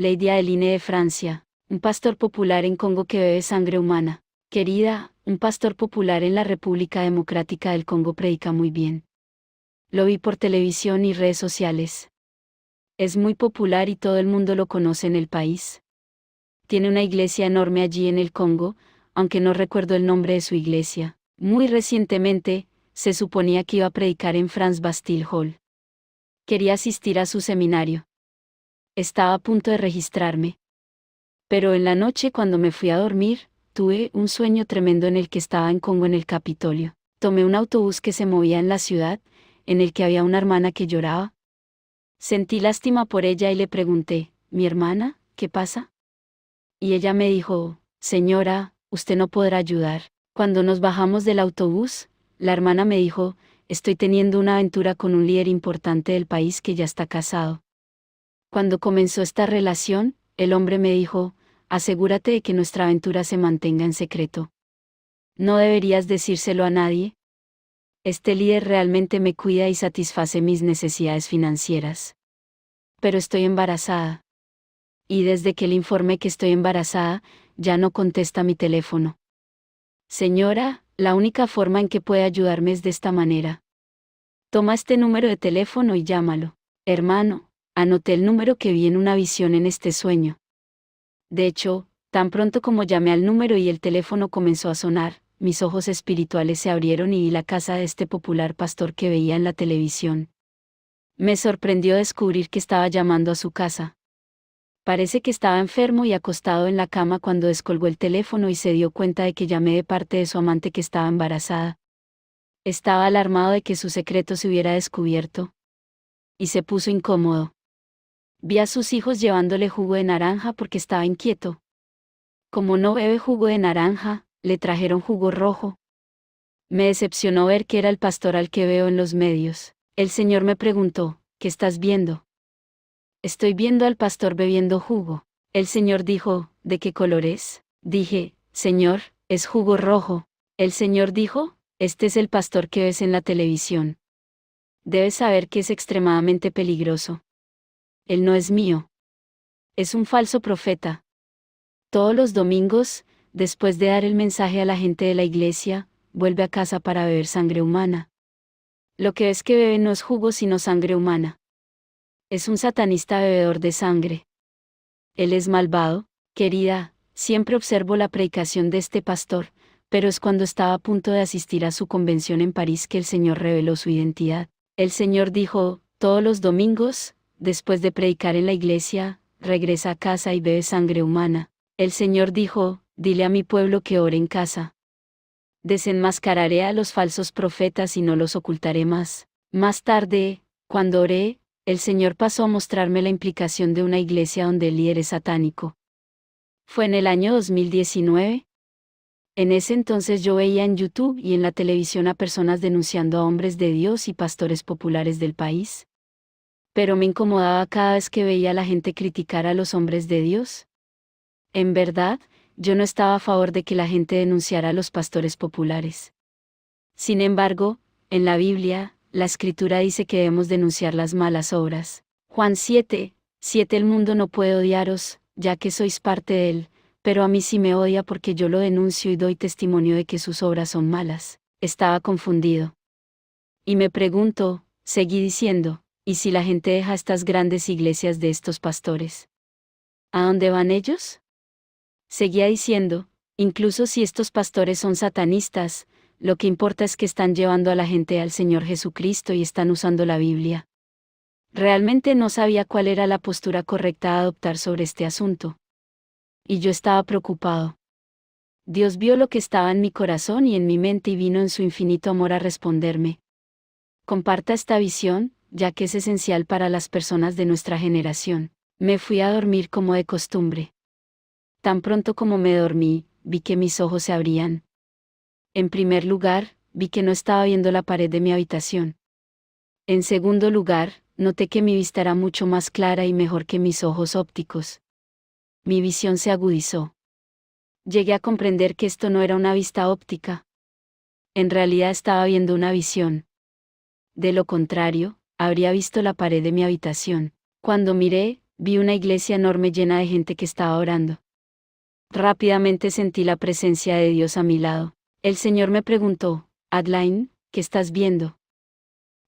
Lady Adeline de Francia, un pastor popular en Congo que bebe sangre humana. Querida, un pastor popular en la República Democrática del Congo predica muy bien. Lo vi por televisión y redes sociales. Es muy popular y todo el mundo lo conoce en el país. Tiene una iglesia enorme allí en el Congo, aunque no recuerdo el nombre de su iglesia. Muy recientemente, se suponía que iba a predicar en France Bastille Hall. Quería asistir a su seminario. Estaba a punto de registrarme. Pero en la noche cuando me fui a dormir, tuve un sueño tremendo en el que estaba en Congo en el Capitolio. Tomé un autobús que se movía en la ciudad, en el que había una hermana que lloraba. Sentí lástima por ella y le pregunté, ¿mi hermana, qué pasa? Y ella me dijo, señora, usted no podrá ayudar. Cuando nos bajamos del autobús, la hermana me dijo, estoy teniendo una aventura con un líder importante del país que ya está casado. Cuando comenzó esta relación, el hombre me dijo, asegúrate de que nuestra aventura se mantenga en secreto. No deberías decírselo a nadie. Este líder realmente me cuida y satisface mis necesidades financieras. Pero estoy embarazada. Y desde que le informé que estoy embarazada, ya no contesta mi teléfono. Señora, la única forma en que puede ayudarme es de esta manera. Toma este número de teléfono y llámalo. Hermano, anoté el número que vi en una visión en este sueño. De hecho, tan pronto como llamé al número y el teléfono comenzó a sonar, mis ojos espirituales se abrieron y vi la casa de este popular pastor que veía en la televisión. Me sorprendió descubrir que estaba llamando a su casa. Parece que estaba enfermo y acostado en la cama cuando descolgó el teléfono y se dio cuenta de que llamé de parte de su amante que estaba embarazada. Estaba alarmado de que su secreto se hubiera descubierto. Y se puso incómodo. Vi a sus hijos llevándole jugo de naranja porque estaba inquieto. Como no bebe jugo de naranja, le trajeron jugo rojo. Me decepcionó ver que era el pastor al que veo en los medios. El Señor me preguntó, ¿qué estás viendo? Estoy viendo al pastor bebiendo jugo. El Señor dijo, ¿de qué color es? Dije, Señor, es jugo rojo. El Señor dijo, este es el pastor que ves en la televisión. Debes saber que es extremadamente peligroso. Él no es mío. Es un falso profeta. Todos los domingos, después de dar el mensaje a la gente de la iglesia, vuelve a casa para beber sangre humana. Lo que ves que bebe no es jugo sino sangre humana. Es un satanista bebedor de sangre. Él es malvado, querida, siempre observo la predicación de este pastor, pero es cuando estaba a punto de asistir a su convención en París que el Señor reveló su identidad. El Señor dijo, todos los domingos, después de predicar en la iglesia, regresa a casa y bebe sangre humana. El Señor dijo, dile a mi pueblo que ore en casa. Desenmascararé a los falsos profetas y no los ocultaré más. Más tarde, cuando oré, el Señor pasó a mostrarme la implicación de una iglesia donde el líder es satánico. Fue en el año 2019. En ese entonces yo veía en YouTube y en la televisión a personas denunciando a hombres de Dios y pastores populares del país. Pero me incomodaba cada vez que veía a la gente criticar a los hombres de Dios. En verdad, yo no estaba a favor de que la gente denunciara a los pastores populares. Sin embargo, en la Biblia, la Escritura dice que debemos denunciar las malas obras. Juan 7:7 El mundo no puede odiaros, ya que sois parte de él, pero a mí sí me odia porque yo lo denuncio y doy testimonio de que sus obras son malas. Estaba confundido. Y me pregunto, seguí diciendo, ¿y si la gente deja estas grandes iglesias de estos pastores? ¿A dónde van ellos? Seguía diciendo, incluso si estos pastores son satanistas, lo que importa es que están llevando a la gente al Señor Jesucristo y están usando la Biblia. Realmente no sabía cuál era la postura correcta a adoptar sobre este asunto. Y yo estaba preocupado. Dios vio lo que estaba en mi corazón y en mi mente y vino en su infinito amor a responderme. Comparta esta visión, ya que es esencial para las personas de nuestra generación. Me fui a dormir como de costumbre. Tan pronto como me dormí, vi que mis ojos se abrían. En primer lugar, vi que no estaba viendo la pared de mi habitación. En segundo lugar, noté que mi vista era mucho más clara y mejor que mis ojos ópticos. Mi visión se agudizó. Llegué a comprender que esto no era una vista óptica. En realidad estaba viendo una visión. De lo contrario, habría visto la pared de mi habitación. Cuando miré, vi una iglesia enorme llena de gente que estaba orando. Rápidamente sentí la presencia de Dios a mi lado. El Señor me preguntó, Adline, ¿qué estás viendo?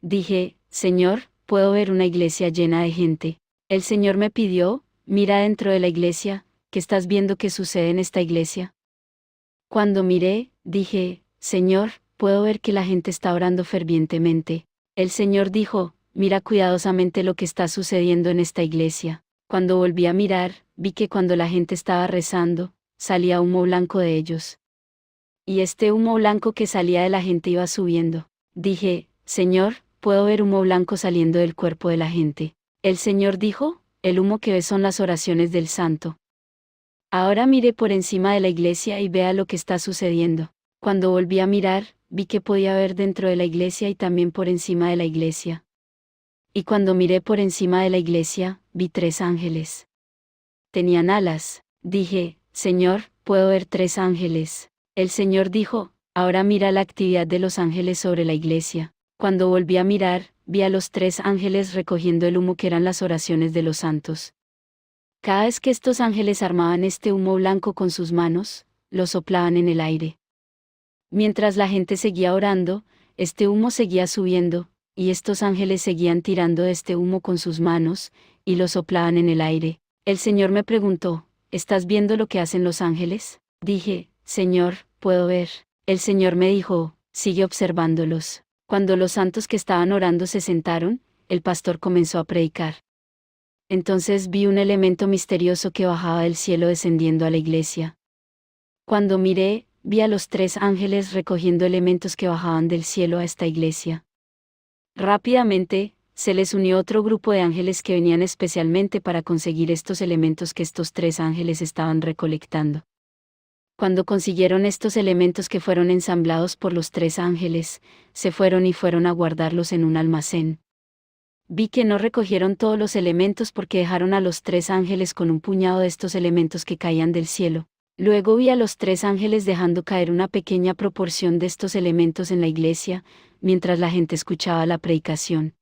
Dije, Señor, puedo ver una iglesia llena de gente. El Señor me pidió, mira dentro de la iglesia, ¿qué estás viendo que sucede en esta iglesia? Cuando miré, dije, Señor, puedo ver que la gente está orando fervientemente. El Señor dijo, mira cuidadosamente lo que está sucediendo en esta iglesia. Cuando volví a mirar, vi que cuando la gente estaba rezando, salía humo blanco de ellos. Y este humo blanco que salía de la gente iba subiendo. Dije, Señor, puedo ver humo blanco saliendo del cuerpo de la gente. El Señor dijo, el humo que ves son las oraciones del santo. Ahora mire por encima de la iglesia y vea lo que está sucediendo. Cuando volví a mirar, vi que podía ver dentro de la iglesia y también por encima de la iglesia. Y cuando miré por encima de la iglesia, vi 3 ángeles. Tenían alas. Dije, Señor, puedo ver 3 ángeles. El Señor dijo, ahora mira la actividad de los ángeles sobre la iglesia. Cuando volví a mirar, vi a los 3 ángeles recogiendo el humo que eran las oraciones de los santos. Cada vez que estos ángeles armaban este humo blanco con sus manos, lo soplaban en el aire. Mientras la gente seguía orando, este humo seguía subiendo, y estos ángeles seguían tirando este humo con sus manos, y lo soplaban en el aire. El Señor me preguntó, ¿estás viendo lo que hacen los ángeles? Dije, Señor, puedo ver. El Señor me dijo, sigue observándolos. Cuando los santos que estaban orando se sentaron, el pastor comenzó a predicar. Entonces vi un elemento misterioso que bajaba del cielo descendiendo a la iglesia. Cuando miré, vi a los 3 ángeles recogiendo elementos que bajaban del cielo a esta iglesia. Rápidamente, se les unió otro grupo de ángeles que venían especialmente para conseguir estos elementos que estos 3 ángeles estaban recolectando. Cuando consiguieron estos elementos que fueron ensamblados por los 3 ángeles, se fueron a guardarlos en un almacén. Vi que no recogieron todos los elementos porque dejaron a los 3 ángeles con un puñado de estos elementos que caían del cielo. Luego vi a los 3 ángeles dejando caer una pequeña proporción de estos elementos en la iglesia, mientras la gente escuchaba la predicación.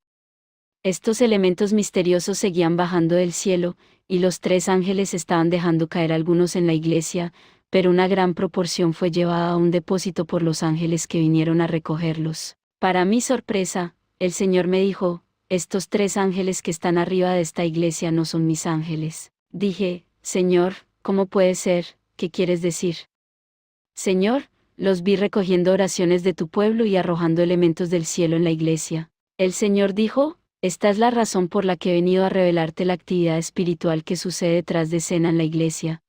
Estos elementos misteriosos seguían bajando del cielo, y los 3 ángeles estaban dejando caer algunos en la iglesia, pero una gran proporción fue llevada a un depósito por los ángeles que vinieron a recogerlos. Para mi sorpresa, el Señor me dijo, estos 3 ángeles que están arriba de esta iglesia no son mis ángeles. Dije, Señor, ¿cómo puede ser? ¿Qué quieres decir? Señor, los vi recogiendo oraciones de tu pueblo y arrojando elementos del cielo en la iglesia. El Señor dijo, esta es la razón por la que he venido a revelarte la actividad espiritual que sucede detrás de escena en la iglesia.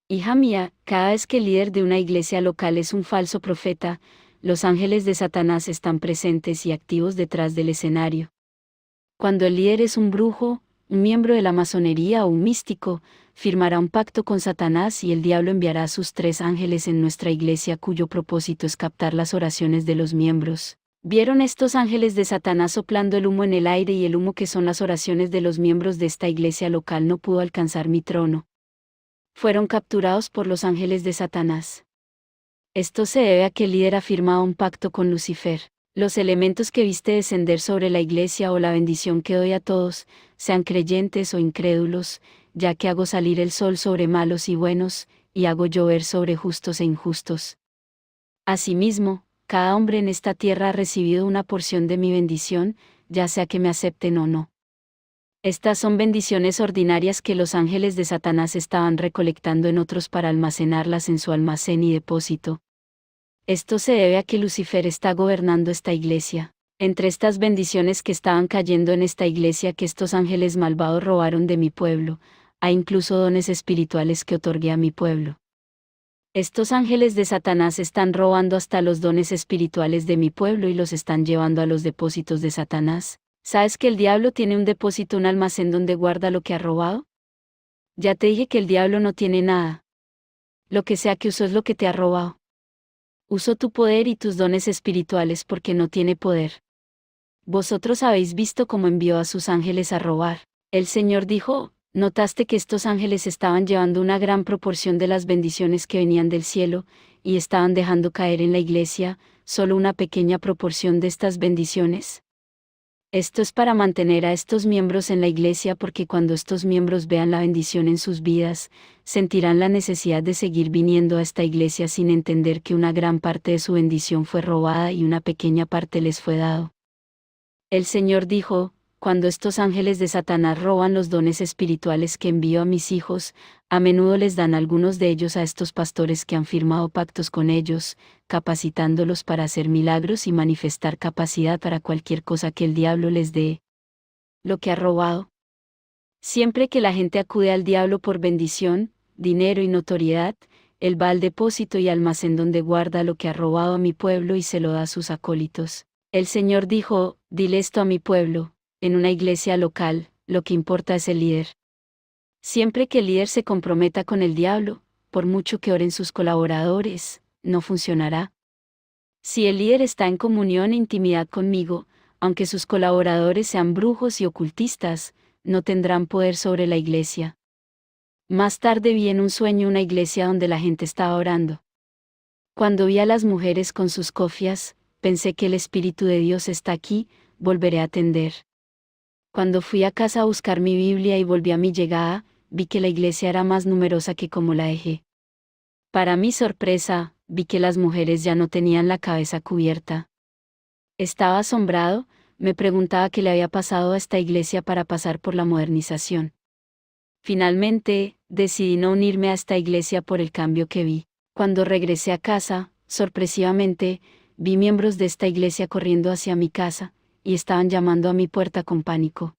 Hija mía, cada vez que el líder de una iglesia local es un falso profeta, los ángeles de Satanás están presentes y activos detrás del escenario. Cuando el líder es un brujo, un miembro de la masonería o un místico, firmará un pacto con Satanás y el diablo enviará a sus 3 ángeles en nuestra iglesia cuyo propósito es captar las oraciones de los miembros. Vieron estos ángeles de Satanás soplando el humo en el aire y el humo que son las oraciones de los miembros de esta iglesia local no pudo alcanzar mi trono. Fueron capturados por los ángeles de Satanás. Esto se debe a que el líder ha firmado un pacto con Lucifer. Los elementos que viste descender sobre la iglesia o la bendición que doy a todos, sean creyentes o incrédulos, ya que hago salir el sol sobre malos y buenos, y hago llover sobre justos e injustos. Asimismo, cada hombre en esta tierra ha recibido una porción de mi bendición, ya sea que me acepten o no. Estas son bendiciones ordinarias que los ángeles de Satanás estaban recolectando en otros para almacenarlas en su almacén y depósito. Esto se debe a que Lucifer está gobernando esta iglesia. Entre estas bendiciones que estaban cayendo en esta iglesia que estos ángeles malvados robaron de mi pueblo, hay incluso dones espirituales que otorgué a mi pueblo. Estos ángeles de Satanás están robando hasta los dones espirituales de mi pueblo y los están llevando a los depósitos de Satanás. ¿Sabes que el diablo tiene un depósito, un almacén donde guarda lo que ha robado? Ya te dije que el diablo no tiene nada. Lo que sea que usó es lo que te ha robado. Usó tu poder y tus dones espirituales porque no tiene poder. Vosotros habéis visto cómo envió a sus ángeles a robar. El Señor dijo, ¿notaste que estos ángeles estaban llevando una gran proporción de las bendiciones que venían del cielo, y estaban dejando caer en la iglesia, solo una pequeña proporción de estas bendiciones? Esto es para mantener a estos miembros en la iglesia porque cuando estos miembros vean la bendición en sus vidas, sentirán la necesidad de seguir viniendo a esta iglesia sin entender que una gran parte de su bendición fue robada y una pequeña parte les fue dado. El Señor dijo, cuando estos ángeles de Satanás roban los dones espirituales que envío a mis hijos, a menudo les dan algunos de ellos a estos pastores que han firmado pactos con ellos, capacitándolos para hacer milagros y manifestar capacidad para cualquier cosa que el diablo les dé. Lo que ha robado. Siempre que la gente acude al diablo por bendición, dinero y notoriedad, él va al depósito y almacén donde guarda lo que ha robado a mi pueblo y se lo da a sus acólitos. El Señor dijo, dile esto a mi pueblo. En una iglesia local, lo que importa es el líder. Siempre que el líder se comprometa con el diablo, por mucho que oren sus colaboradores, no funcionará. Si el líder está en comunión e intimidad conmigo, aunque sus colaboradores sean brujos y ocultistas, no tendrán poder sobre la iglesia. Más tarde vi en un sueño una iglesia donde la gente estaba orando. Cuando vi a las mujeres con sus cofias, pensé que el Espíritu de Dios está aquí, volveré a atender. Cuando fui a casa a buscar mi Biblia y volví a mi llegada, vi que la iglesia era más numerosa que como la dejé. Para mi sorpresa, vi que las mujeres ya no tenían la cabeza cubierta. Estaba asombrado, me preguntaba qué le había pasado a esta iglesia para pasar por la modernización. Finalmente, decidí no unirme a esta iglesia por el cambio que vi. Cuando regresé a casa, sorpresivamente, vi miembros de esta iglesia corriendo hacia mi casa, y estaban llamando a mi puerta con pánico.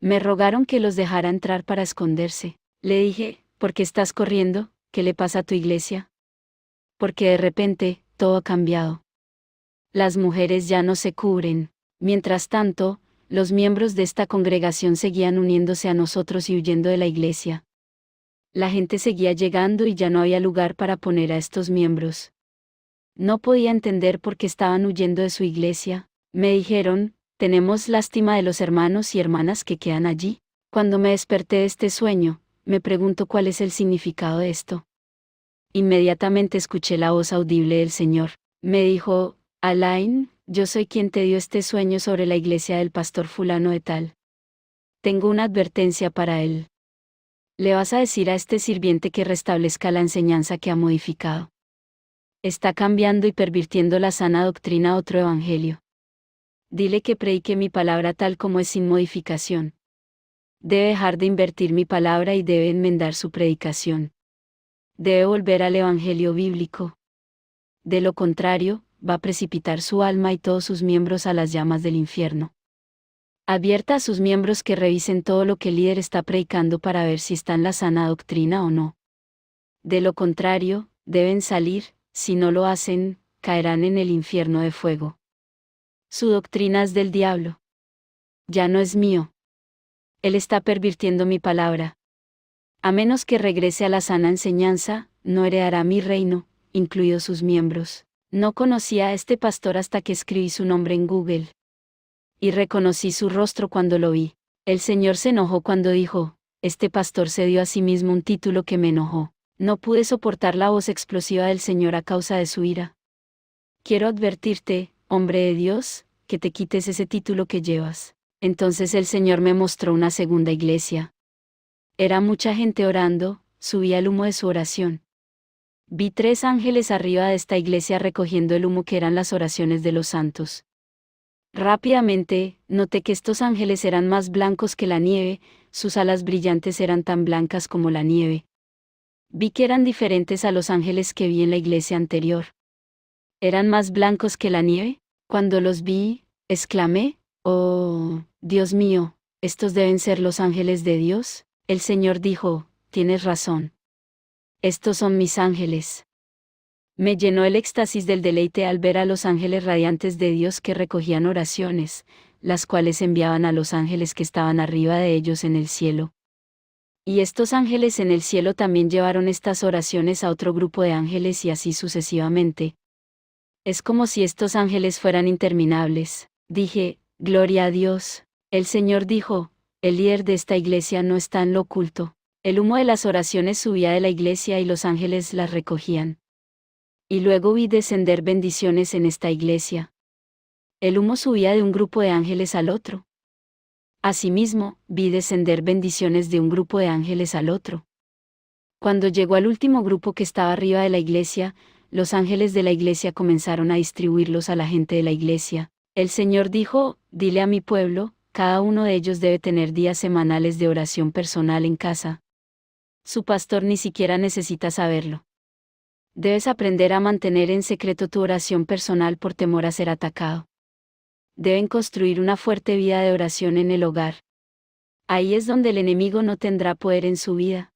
Me rogaron que los dejara entrar para esconderse. Le dije, ¿por qué estás corriendo? ¿Qué le pasa a tu iglesia? Porque de repente, todo ha cambiado. Las mujeres ya no se cubren. Mientras tanto, los miembros de esta congregación seguían uniéndose a nosotros y huyendo de la iglesia. La gente seguía llegando y ya no había lugar para poner a estos miembros. No podía entender por qué estaban huyendo de su iglesia. Me dijeron, tenemos lástima de los hermanos y hermanas que quedan allí. Cuando me desperté de este sueño, me pregunto cuál es el significado de esto. Inmediatamente escuché la voz audible del Señor. Me dijo, Alain, yo soy quien te dio este sueño sobre la iglesia del pastor fulano de tal. Tengo una advertencia para él. Le vas a decir a este sirviente que restablezca la enseñanza que ha modificado. Está cambiando y pervirtiendo la sana doctrina a otro evangelio. Dile que predique mi palabra tal como es sin modificación. Debe dejar de invertir mi palabra y debe enmendar su predicación. Debe volver al evangelio bíblico. De lo contrario, va a precipitar su alma y todos sus miembros a las llamas del infierno. Advierta a sus miembros que revisen todo lo que el líder está predicando para ver si está en la sana doctrina o no. De lo contrario, deben salir, si no lo hacen, caerán en el infierno de fuego. Su doctrina es del diablo. Ya no es mío. Él está pervirtiendo mi palabra. A menos que regrese a la sana enseñanza, no heredará mi reino, incluidos sus miembros. No conocía a este pastor hasta que escribí su nombre en Google. Y reconocí su rostro cuando lo vi. El Señor se enojó cuando dijo, este pastor se dio a sí mismo un título que me enojó. No pude soportar la voz explosiva del Señor a causa de su ira. Quiero advertirte, hombre de Dios, que te quites ese título que llevas. Entonces el Señor me mostró una segunda iglesia. Era mucha gente orando, subía el humo de su oración. Vi 3 ángeles arriba de esta iglesia recogiendo el humo que eran las oraciones de los santos. Rápidamente, noté que estos ángeles eran más blancos que la nieve, sus alas brillantes eran tan blancas como la nieve. Vi que eran diferentes a los ángeles que vi en la iglesia anterior. ¿Eran más blancos que la nieve? Cuando los vi, exclamé, «Oh, Dios mío, ¿estos deben ser los ángeles de Dios?» El Señor dijo, «Tienes razón. Estos son mis ángeles». Me llenó el éxtasis del deleite al ver a los ángeles radiantes de Dios que recogían oraciones, las cuales enviaban a los ángeles que estaban arriba de ellos en el cielo. Y estos ángeles en el cielo también llevaron estas oraciones a otro grupo de ángeles y así sucesivamente. Es como si estos ángeles fueran interminables. Dije, «Gloria a Dios». El Señor dijo, «El líder de esta iglesia no está en lo oculto». El humo de las oraciones subía de la iglesia y los ángeles las recogían. Y luego vi descender bendiciones en esta iglesia. El humo subía de un grupo de ángeles al otro. Asimismo, vi descender bendiciones de un grupo de ángeles al otro. Cuando llegó al último grupo que estaba arriba de la iglesia, los ángeles de la iglesia comenzaron a distribuirlos a la gente de la iglesia. El Señor dijo, dile a mi pueblo, cada uno de ellos debe tener días semanales de oración personal en casa. Su pastor ni siquiera necesita saberlo. Debes aprender a mantener en secreto tu oración personal por temor a ser atacado. Deben construir una fuerte vida de oración en el hogar. Ahí es donde el enemigo no tendrá poder en su vida.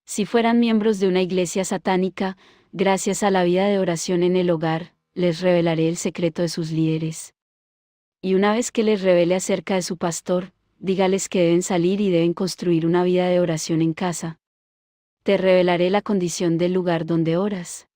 Si fueran miembros de una iglesia satánica, gracias a la vida de oración en el hogar, les revelaré el secreto de sus líderes. Y una vez que les revele acerca de su pastor, dígales que deben salir y deben construir una vida de oración en casa. Te revelaré la condición del lugar donde oras.